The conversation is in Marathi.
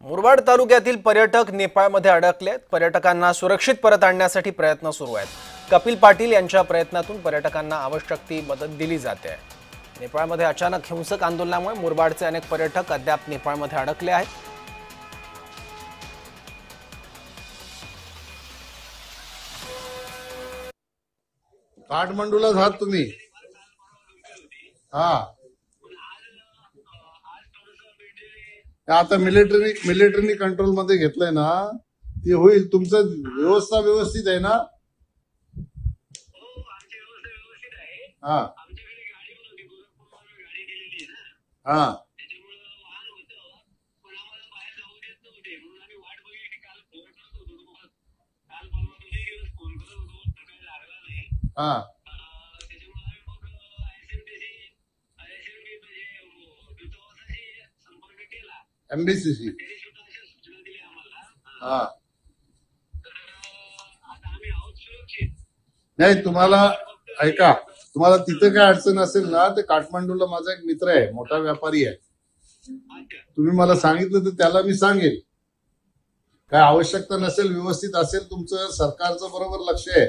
मुरबाड तालुक्यातील पर्यटक नेपाळमध्ये अडकलेत। पर्यटकांना सुरक्षित परत आणण्यासाठी प्रयत्न सुरू आहेत। कपिल पाटील यांच्या प्रयत्नातून पर्यटकांना आवश्यक ती मदत दिली जाते आहे। नेपाळमध्ये अचानक हिंसक आंदोलनामुळे मुरबाडचे अनेक पर्यटक अद्याप नेपाळमध्ये अडकले आहेत। काठमांडूला जात तुम्ही? हा, आता मिलिटरीनी कंट्रोल मध्ये घेतलंय ना, ते होईल। तुमचं व्यवस्था व्यवस्थित आहे ना? हा हा हा MBCC हा नाही, तुम्हाला ऐका, तुम्हाला तिथं काय अडचण असेल ना, ते काठमांडूला माझा एक मित्र आहे, मोठा व्यापारी आहे। तुम्ही मला सांगितलं तर त्याला मी सांगेल। काय आवश्यकता नसेल, व्यवस्थित असेल, तुमचं सरकारचं बरोबर लक्ष आहे।